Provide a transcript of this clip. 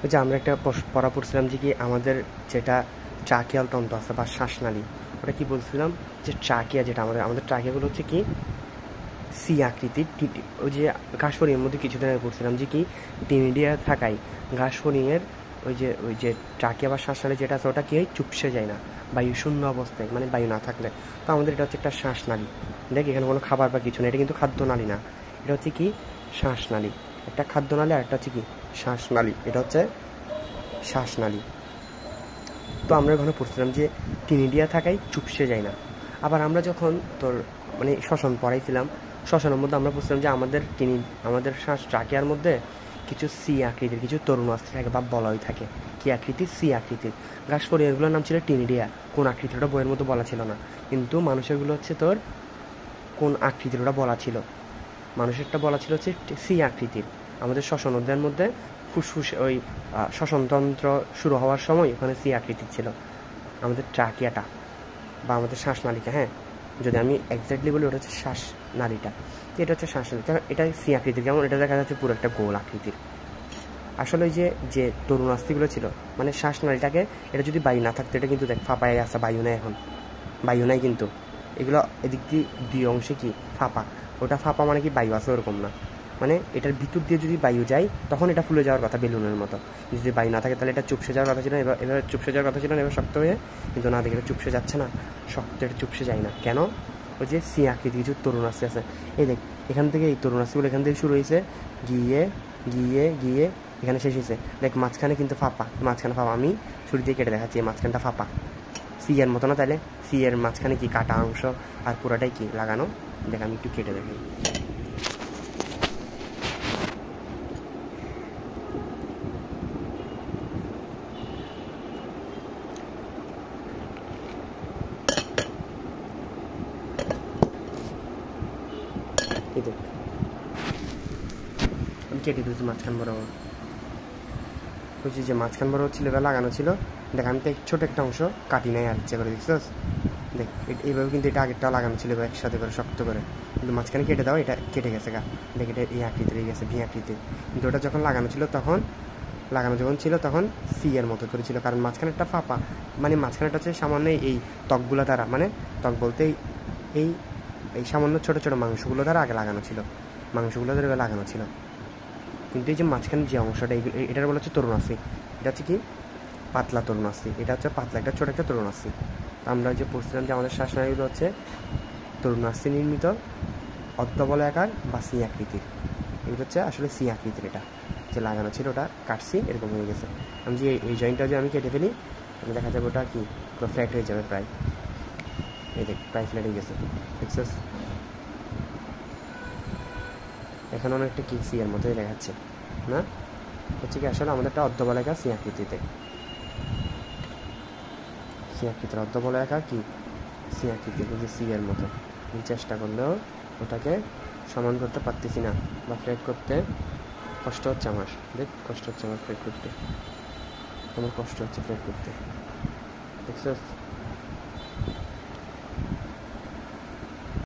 ওই যে আমরা একটা পড়া পড়ছিলাম যে কি আমাদের যেটা ট্রাকিয়াল তন্ত্র আছে বা শ্বাসনালী, ওটা কি বলছিলাম যে ট্রাকিয়া, যেটা আমাদের ট্রাকিয়াগুলো হচ্ছে কি সি আকৃতির। ওই যে ঘাসফড়িংয়ের মধ্যে কিছুদিন আগে পড়ছিলাম যে কি টিনিডিয়া থাকায় ঘাসফড়িংয়ের ওই যে ট্রাকিয়া বা শ্বাসনালী যেটা আছে ওটা কি হয়, চুপসে যায় না বায়ু শূন্য অবস্থায়, মানে বায়ু না থাকলে। তো আমাদের এটা হচ্ছে একটা শ্বাসনালী। দেখ এখানে কোনো খাবার বা কিছু না, এটা কিন্তু খাদ্যনালী না, এটা হচ্ছে কি শ্বাসনালী। একটা খাদ্যনালী আর একটা হচ্ছে কি শ্বাসনালী, এটা হচ্ছে শ্বাসনালী। তো আমরা ওখানে পড়ছিলাম যে টিনিডিয়া থাকায় চুপসে যায় না। আবার আমরা যখন তোর মানে শ্বসন পড়াইছিলাম, শ্বসনের মধ্যে আমরা পড়ছিলাম যে আমাদের শ্বাস ট্রাকিয়ার মধ্যে কিছু সি আকৃতির কিছু তরুণ অস্থি থাকে বা বলয় থাকে। কি আকৃতির? সি আকৃতির। ঘাসফড়িং এগুলোর নাম ছিল টিনিডিয়া। কোন আকৃতির ওটা বইয়ের মধ্যে বলা ছিল না, কিন্তু মানুষেরগুলো হচ্ছে তোর কোন আকৃতির ওটা বলা ছিল। মানুষেরটা বলা ছিল হচ্ছে সি আকৃতির। আমাদের শ্বসন অধ্যায়ের মধ্যে ফুসফুস ওই শ্বসনতন্ত্র শুরু হওয়ার সময় ওখানে সি আকৃতির ছিল আমাদের ট্রাকিয়াটা বা আমাদের শ্বাসনালীটা। হ্যাঁ, যদি আমি এক্স্যাক্টলি বলি ওটা হচ্ছে শ্বাসনালীটা, এটা হচ্ছে শ্বাসনালীটা, এটা সি আকৃতির। কেমন? এটা দেখা যাচ্ছে পুরো একটা গোল আকৃতির। আসলে ওই যে তরুণ অস্থিগুলো ছিল মানে শ্বাসনালীটাকে, এটা যদি বায়ু না থাকতো এটা কিন্তু দেখ ফাঁপায় আসা, বায়ু নেই এখন, বায়ু নাই কিন্তু। এগুলো এদিক দিয়ে দুই অংশে কি ফাঁপা, ওটা ফাঁপা মানে কি বায়ু আছে ওরকম না, মানে এটার ভিতর দিয়ে যদি বায়ু যায় তখন এটা ফুলে যাওয়ার কথা বেলুনের মতো। যদি বায়ু না থাকে তাহলে এটা চুপসে যাওয়ার কথা ছিল, এবার চুপসে যাওয়ার কথা ছিল না, এবার শক্ত হয়ে, কিন্তু না দেখে এটা চুপসে যাচ্ছে না, শক্ত, এটা চুপসে যায় না কেন? ওই যে সি আকৃতি কিছু তরুণ আস্তি আছে, এই দেখ এখান থেকে এই তরুণ আস্তিগুলো এখান থেকে শুরু হয়েছে, গিয়ে গিয়ে গিয়ে এখানে শেষ হয়েছে। দেখ মাঝখানে কিন্তু ফাঁপা, মাঝখানে ফাঁপা, আমি ছুরি দিয়ে কেটে দেখাচ্ছি, এই মাঝখানটা ফাঁপা, সি এর মতো না? তাহলে সি এর মাঝখানে কি কাটা অংশ আর পুরোটাই কি লাগানো। দেখ আমি একটু কেটে দেখি, এই দেখ আমি কেটে দিয়েছি মাঝখান বরাবর। বুঝছি যে মাঝখান বরাবর ছিল এবার লাগানো ছিল। দেখ আমি তো ছোটো একটা অংশ কাটি নাই আর ইচ্ছে করে, দেখছিস? দেখ এইভাবে কিন্তু এটা আগেরটাও লাগানো ছিল এবার একসাথে করে শক্ত করে, কিন্তু মাঝখানে কেটে দাও, এটা কেটে গেছে গা। দেখ এটা এই আকৃতির গেছে, ভি আকৃতির, কিন্তু ওটা যখন লাগানো ছিল তখন তখন সি এর মতো করেছিল, কারণ মাঝখানেরটা ফাঁপা, মানে মাঝখানেরটা হচ্ছে সামান্য এই ত্বকগুলো দ্বারা, মানে ত্বক বলতে এই এই সামান্য ছোটো ছোটো মাংসগুলো দ্বারা আগে লাগানো ছিল, মাংসগুলো দ্বারা লাগানো ছিল। কিন্তু এই যে মাঝখানে যে অংশটা, এটার বলা হচ্ছে তরুণ আস্তি। এটা হচ্ছে কি পাতলা তরুণ আস্তি, এটা হচ্ছে পাতলা, একটা ছোটো একটা তরুণ আস্তি। আমরা যে পড়ছিলাম যে আমাদের শ্বাসনালীগুলো হচ্ছে তরুণ আস্তি নির্মিত, অর্ধবলয়াকার বা সি আকৃতির। এগুলো হচ্ছে আসলে সি আকৃতির, এটা যে লাগানো ছিল ওটা কাটছি এরকম হয়ে গেছে। আমি যে এই জয়েন্টটা যে আমি কেটে ফেলি, আমি দেখা যাবে ওটা কি পুরো ফ্ল্যাট হয়ে যাবে প্রায়, এই দেখ প্রায় ফ্ল্যাট হয়ে গেছে, দেখছিস? এখন অনেকটা কি সি এর মতোই দেখাচ্ছে না? হচ্ছে কি আসলে আমাদেরটা অর্ধবলয়াকার সি আকৃতিতে, সি আকৃতির অর্ধবলয়াকার কি সি আকৃতি, কিন্তু সি এর মতো। আমি চেষ্টা করলেও ওটাকে সমান করতে পারতেছি না, বা ফ্ল্যাট করতে কষ্ট হচ্ছে আমার। দেখ কষ্ট হচ্ছে আমার ফ্ল্যাট করতে, আমার কষ্ট হচ্ছে ফ্ল্যাট করতে, দেখছিস?